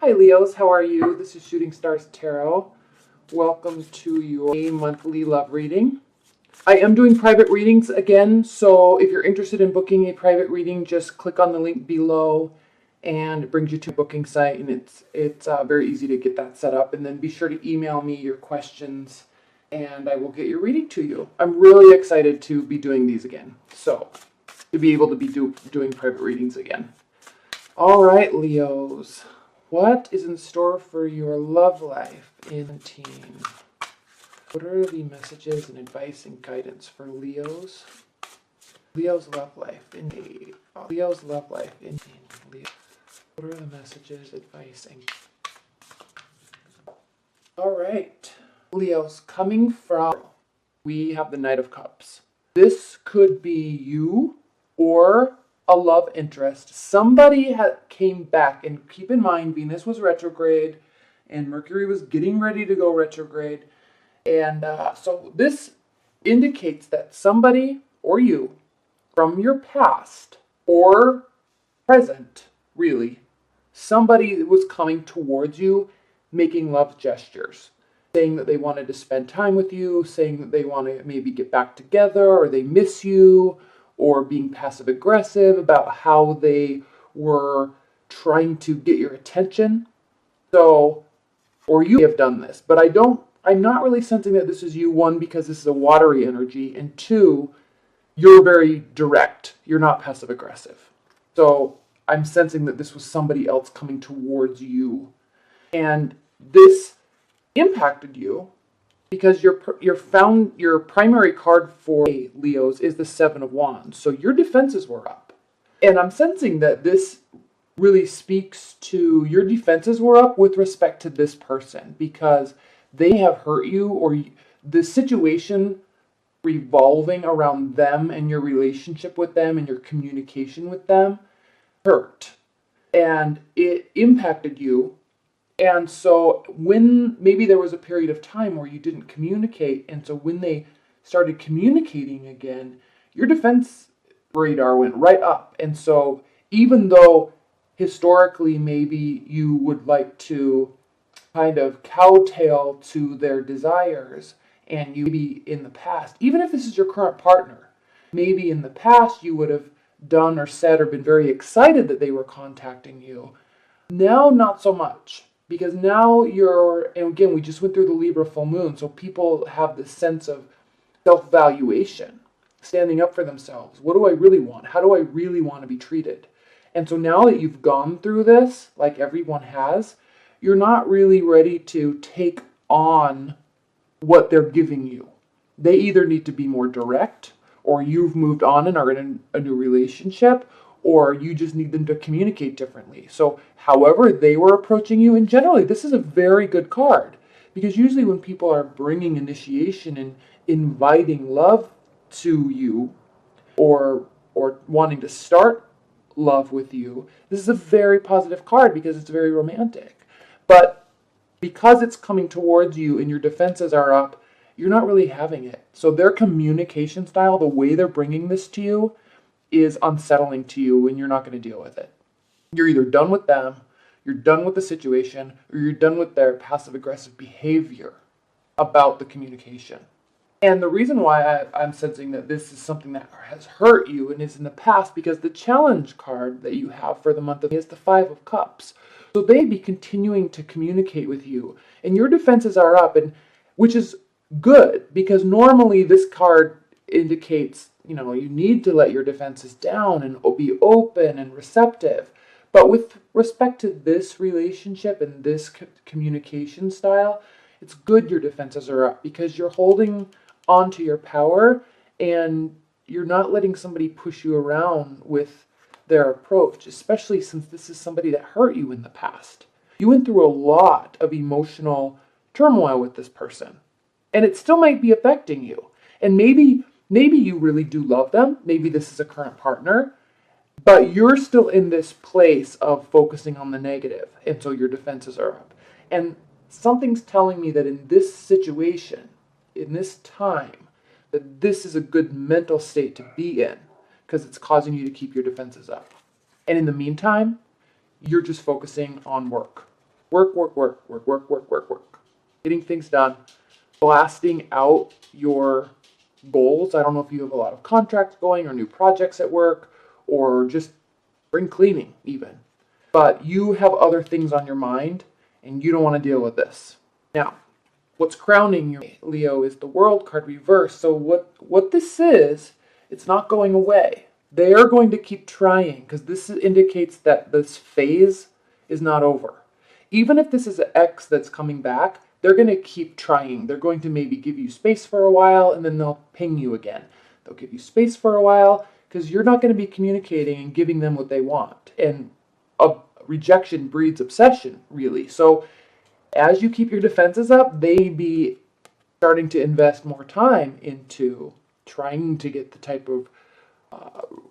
Hi Leos, how are you? This is Shooting Stars Tarot. Welcome to your monthly love reading. I am doing private readings again, so if you're interested in booking a private reading, just click on the link below and it brings you to a booking site, and it's very easy to get that set up. And then be sure to email me your questions and I will get your reading to you. I'm really excited to be doing these again, so to be able to be doing private readings again. All right, Leos. What is in store for your love life in teen? What are the messages and advice and guidance for Leos? Leo's love life in teen. Leo's love life in teen. Leo. What are the messages, advice, and... All right. Leos, coming from... We have the Knight of Cups. This could be you or a love interest. Somebody came back, and keep in mind Venus was retrograde and Mercury was getting ready to go retrograde, and so this indicates that somebody or you from your past or present, really, somebody was coming towards you making love gestures, saying that they wanted to spend time with you, saying that they want to maybe get back together, or they miss you, or being passive-aggressive about how they were trying to get your attention. So, or you have done this, but I'm not really sensing that this is you, one, because this is a watery energy, and two, you're very direct. You're not passive-aggressive. So I'm sensing that this was somebody else coming towards you. And this impacted you because your primary card for Leos is the Seven of Wands. So your defenses were up. And I'm sensing that this really speaks to your defenses were up with respect to this person, because they have hurt you, or the situation revolving around them and your relationship with them and your communication with them hurt. And it impacted you. And so when maybe there was a period of time where you didn't communicate, and so when they started communicating again, your defense radar went right up. And so even though historically maybe you would like to kind of kowtow to their desires, and you maybe in the past, even if this is your current partner, maybe in the past you would have done or said or been very excited that they were contacting you. Now, not so much. Because now and again, we just went through the Libra full moon, so people have this sense of self-valuation, standing up for themselves. What do I really want? How do I really want to be treated? And so now that you've gone through this, like everyone has, you're not really ready to take on what they're giving you. They either need to be more direct, or you've moved on and are in a new relationship, or you just need them to communicate differently. So however they were approaching you, and generally this is a very good card, because usually when people are bringing initiation and inviting love to you, or wanting to start love with you, this is a very positive card because it's very romantic. But because it's coming towards you and your defenses are up, you're not really having it. So their communication style, the way they're bringing this to you, is unsettling to you, and you're not going to deal with it. You're either done with them, you're done with the situation, or you're done with their passive-aggressive behavior about the communication. And the reason why I'm sensing that this is something that has hurt you and is in the past, because the challenge card that you have for the month of May is the Five of Cups. So they be continuing to communicate with you, and your defenses are up, and which is good, because normally this card indicates, you need to let your defenses down and be open and receptive. But with respect to this relationship and this communication style, it's good your defenses are up, because you're holding on to your power and you're not letting somebody push you around with their approach, especially since this is somebody that hurt you in the past. You went through a lot of emotional turmoil with this person, and it still might be affecting you. And maybe you really do love them. Maybe this is a current partner, but you're still in this place of focusing on the negative, and so your defenses are up. And something's telling me that in this situation, in this time, that this is a good mental state to be in, because it's causing you to keep your defenses up. And in the meantime, you're just focusing on work. Work, work, work, work, work, work, work, work. Getting things done, blasting out your goals. I don't know if you have a lot of contracts going or new projects at work or just spring cleaning even. But you have other things on your mind and you don't want to deal with this. Now, what's crowning your Leo is the World card reversed. So what this is, it's not going away. They are going to keep trying because this indicates that this phase is not over. Even if this is an X that's coming back, they're going to keep trying. They're going to maybe give you space for a while and then they'll ping you again. They'll give you space for a while because you're not going to be communicating and giving them what they want. And rejection breeds obsession, really. So as you keep your defenses up, they may be starting to invest more time into trying to get the type of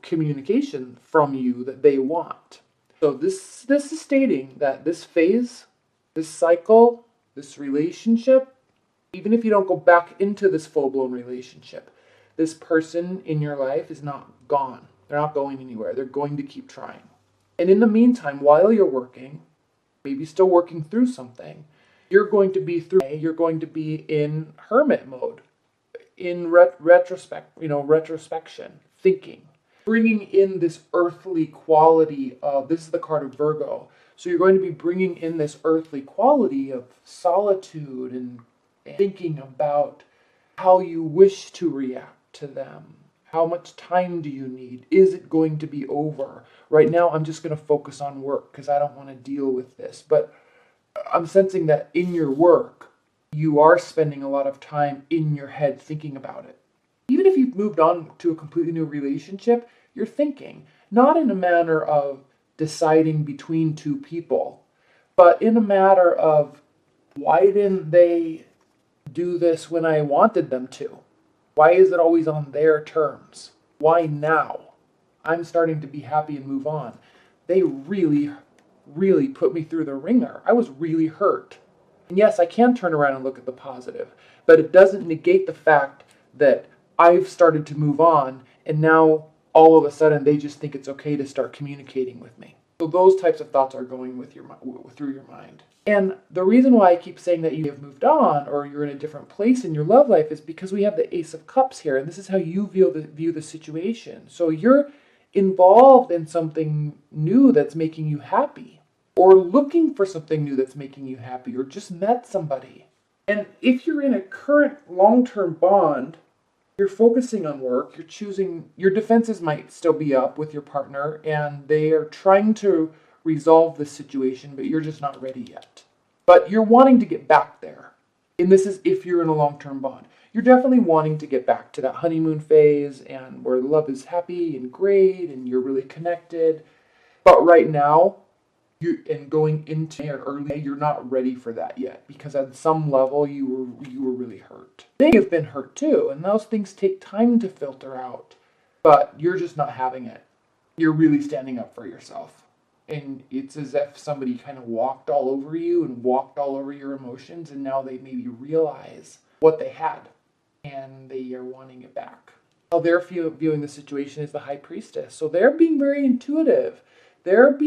communication from you that they want. So this is stating that this phase, this cycle, this relationship, even if you don't go back into this full-blown relationship, this person in your life is not gone. They're not going anywhere. They're going to keep trying. And in the meantime, while you're working, maybe still working through something, you're going to be in hermit mode, in retrospection, thinking, bringing in this earthly quality of, this is the card of Virgo. So you're going to be bringing in this earthly quality of solitude and thinking about how you wish to react to them. How much time do you need? Is it going to be over? Right now, I'm just going to focus on work because I don't want to deal with this. But I'm sensing that in your work, you are spending a lot of time in your head thinking about it. Even if you've moved on to a completely new relationship, you're thinking, not in a manner of deciding between two people, but in a matter of, why didn't they do this when I wanted them to? Why is it always on their terms? Why now? I'm starting to be happy and move on. They really, really put me through the ringer. I was really hurt. And yes, I can turn around and look at the positive, but it doesn't negate the fact that I've started to move on and now all of a sudden they just think it's okay to start communicating with me. So those types of thoughts are going through your mind. And the reason why I keep saying that you have moved on or you're in a different place in your love life is because we have the Ace of Cups here, and this is how you view the situation. So you're involved in something new that's making you happy, or looking for something new that's making you happy, or just met somebody. And if you're in a current long-term bond, you're focusing on work, you're choosing, your defenses might still be up with your partner, and they are trying to resolve this situation, but you're just not ready yet. But you're wanting to get back there. And this is if you're in a long-term bond. You're definitely wanting to get back to that honeymoon phase and where love is happy and great and you're really connected. But right now, going into early, you're not ready for that yet because at some level you were really hurt. They have been hurt too, and those things take time to filter out. But you're just not having it. You're really standing up for yourself. And it's as if somebody kind of walked all over you and walked all over your emotions, and now they maybe realize what they had, and they are wanting it back. How they're viewing the situation is the High Priestess. So they're being very intuitive. They're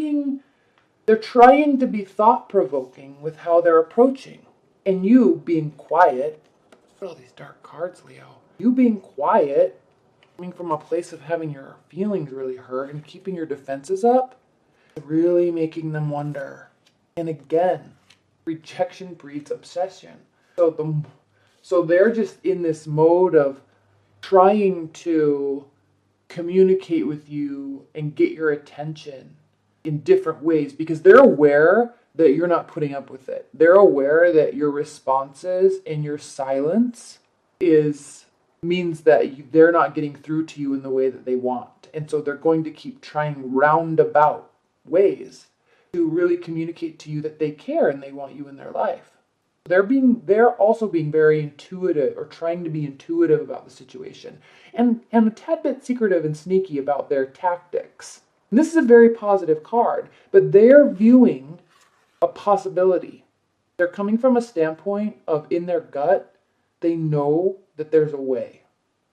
trying to be thought-provoking with how they're approaching. And you being quiet, look at all these dark cards, Leo. You being quiet, coming from a place of having your feelings really hurt and keeping your defenses up, really making them wonder. And again, rejection breeds obsession. So they're just in this mode of trying to communicate with you and get your attention in different ways because they're aware that you're not putting up with it. They're aware that your responses and your silence means that they're not getting through to you in the way that they want. And so they're going to keep trying roundabout ways to really communicate to you that they care and they want you in their life. They're also being very intuitive or trying to be intuitive about the situation and a tad bit secretive and sneaky about their tactics. And this is a very positive card, but they're viewing a possibility. They're coming from a standpoint of in their gut, they know that there's a way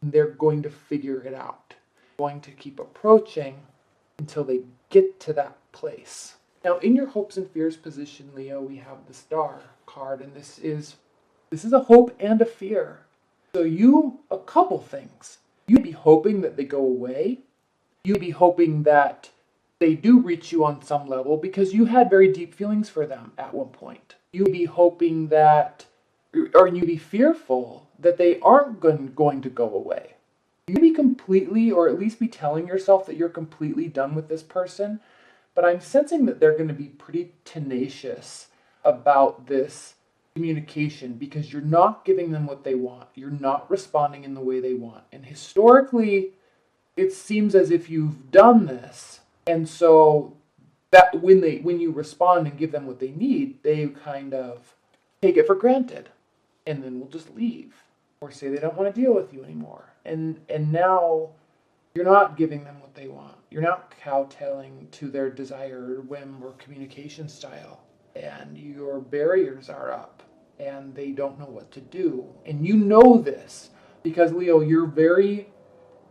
and they're going to figure it out. They're going to keep approaching until they get to that place. Now, in your hopes and fears position, Leo, we have the Star card, and this is a hope and a fear. So a couple things. You'd be hoping that they go away. You'd be hoping that they do reach you on some level because you had very deep feelings for them at one point. You'd be hoping that, or you'd be fearful that they aren't going to go away. You'd be completely, or at least be telling yourself that you're completely done with this person. But I'm sensing that they're going to be pretty tenacious about this communication because you're not giving them what they want. You're not responding in the way they want. And historically, it seems as if you've done this. And so that when you respond and give them what they need, they kind of take it for granted and then will just leave or say they don't want to deal with you anymore. And now you're not giving them what they want. You're not kowtowing to their desired whim or communication style. And your barriers are up and they don't know what to do. And you know this because, Leo, you're very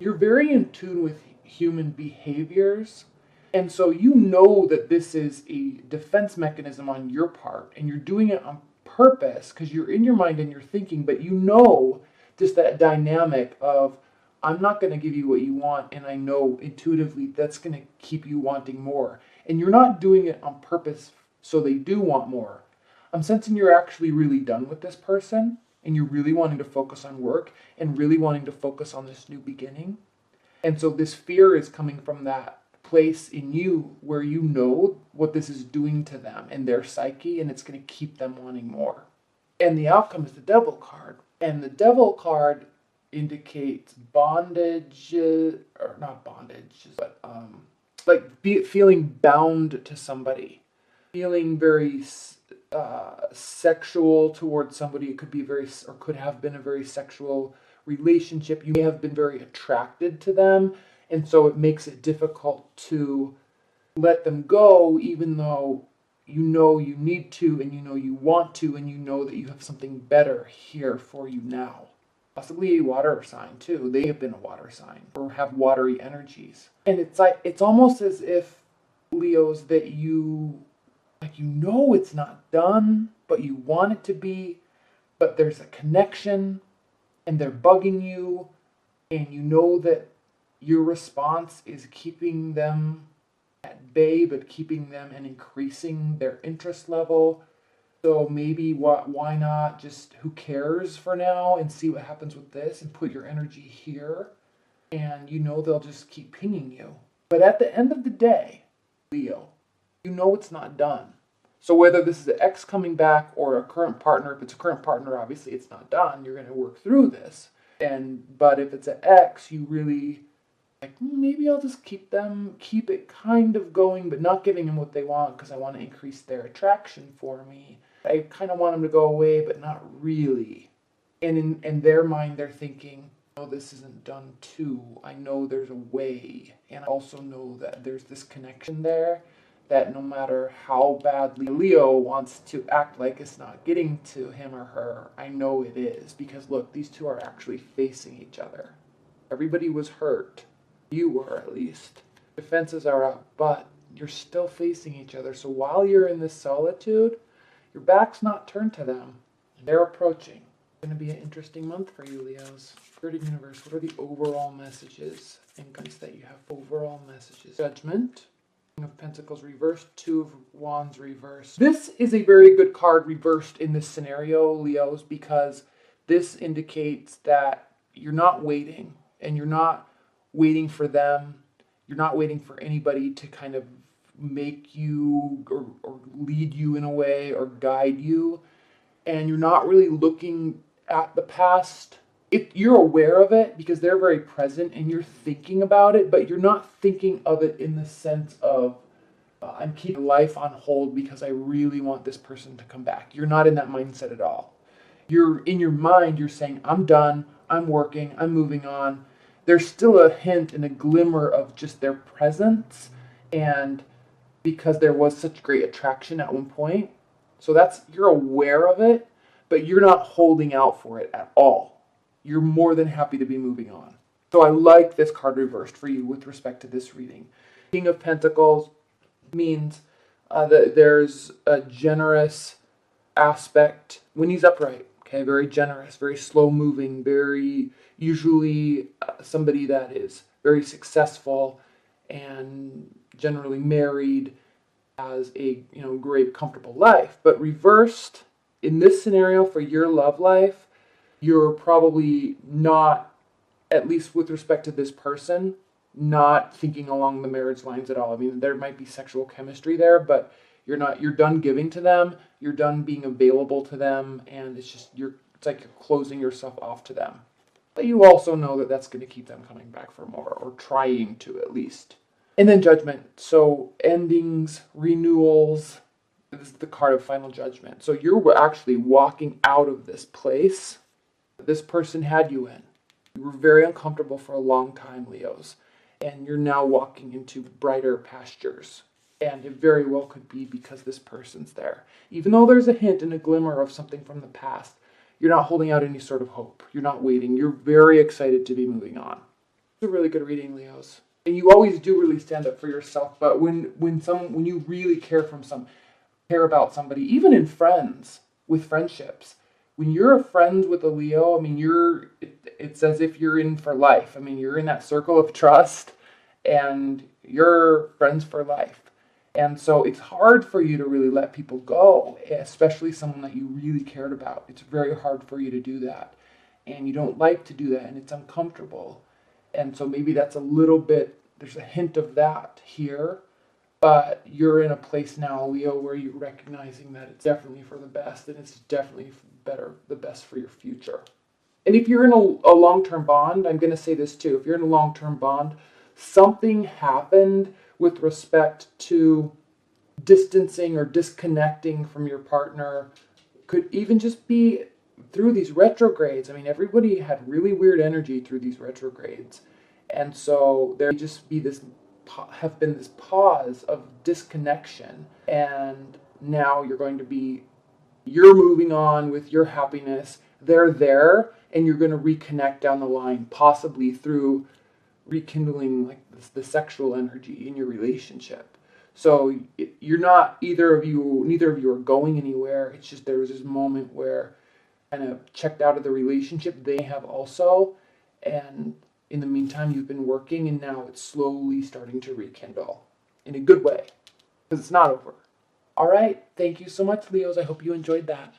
in tune with human behaviors. And so you know that this is a defense mechanism on your part and you're doing it on purpose because you're in your mind and you're thinking, but you know just that dynamic of, I'm not going to give you what you want, and I know intuitively that's going to keep you wanting more. And you're not doing it on purpose so they do want more. I'm sensing you're actually really done with this person, and you're really wanting to focus on work, and really wanting to focus on this new beginning. And so this fear is coming from that place in you where you know what this is doing to them and their psyche, and it's going to keep them wanting more. And the outcome is the Devil card. And the Devil card indicates bondage, or not bondage, but feeling bound to somebody, feeling very sexual towards somebody. It could be could have been a very sexual relationship. You may have been very attracted to them, and so it makes it difficult to let them go, even though you know you need to, and you know you want to, and you know that you have something better here for you now. Possibly a water sign too. They have been a water sign or have watery energies. And it's almost as if, Leos, that you know it's not done, but you want it to be, but there's a connection and they're bugging you, and you know that your response is keeping them at bay, but keeping them and increasing their interest level. So maybe why not just who cares for now and see what happens with this and put your energy here, and you know they'll just keep pinging you. But at the end of the day, Leo, you know it's not done. So whether this is an ex coming back or a current partner, if it's a current partner, obviously it's not done. You're going to work through this. But if it's an ex, you really maybe I'll just keep it kind of going, but not giving them what they want because I want to increase their attraction for me. I kind of want them to go away, but not really. And in their mind, they're thinking, oh, this isn't done too. I know there's a way. And I also know that there's this connection there that no matter how badly Leo wants to act like it's not getting to him or her, I know it is. Because look, these two are actually facing each other. Everybody was hurt. You were, at least. Defenses are up, but you're still facing each other. So while you're in this solitude, your back's not turned to them. They're approaching. It's going to be an interesting month for you, Leos. Spirit Universe, what are the overall messages and guidance that you have? Overall messages. Judgment. King of Pentacles reversed. Two of Wands reversed. This is a very good card reversed in this scenario, Leos, because this indicates that you're not waiting, and you're not waiting for them. You're not waiting for anybody to kind of make you or lead you in a way or guide you. And you're not really looking at the past. You're aware of it because they're very present and you're thinking about it, but you're not thinking of it in the sense of, I'm keeping life on hold because I really want this person to come back. You're not in that mindset at all. You're in your mind, you're saying, I'm done, I'm working, I'm moving on. There's still a hint and a glimmer of just their presence, and because there was such great attraction at one point. So you're aware of it, but you're not holding out for it at all. You're more than happy to be moving on. So I like this card reversed for you with respect to this reading. King of Pentacles means There's a generous aspect when he's upright. Okay, very generous, very slow moving, very usually somebody that is very successful and generally married, has a great comfortable life. But reversed in this scenario for your love life, you're probably not, at least with respect to this person, not thinking along the marriage lines at all. I mean, there might be sexual chemistry there, but you're done giving to them, you're done being available to them, and it's like you're closing yourself off to them. But you also know that that's going to keep them coming back for more, or trying to at least. And then judgment. So endings, renewals. This is the card of final judgment. So you're actually walking out of this place that this person had you in. You were very uncomfortable for a long time, Leos. And you're now walking into brighter pastures. And it very well could be because this person's there. Even though there's a hint and a glimmer of something from the past, you're not holding out any sort of hope. You're not waiting. You're very excited to be moving on. It's a really good reading, Leos. And you always do really stand up for yourself. But when you really care about somebody, even in friends, with friendships, when you're friends with a Leo, I mean, it's as if you're in for life. I mean, you're in that circle of trust, and you're friends for life. And so it's hard for you to really let people go, especially someone that you really cared about. It's very hard for you to do that. And you don't like to do that, and it's uncomfortable. And so maybe that's a little bit, there's a hint of that here. But you're in a place now, Leo, where you're recognizing that it's definitely for the best, and it's definitely the best for your future. And if you're in a long-term bond, I'm going to say this too. If you're in a long-term bond, something happened with respect to distancing or disconnecting from your partner. Could even just be through these retrogrades. I mean, everybody had really weird energy through these retrogrades. And so there just have been this pause of disconnection. And now you're moving on with your happiness. They're there, and you're going to reconnect down the line, possibly through rekindling like the sexual energy in your relationship. So neither of you are going anywhere. It's just there was this moment where kind of checked out of the relationship. They have also, and in the meantime you've been working, and now it's slowly starting to rekindle in a good way, because it's not over. All right, thank you so much, Leos. I hope you enjoyed that.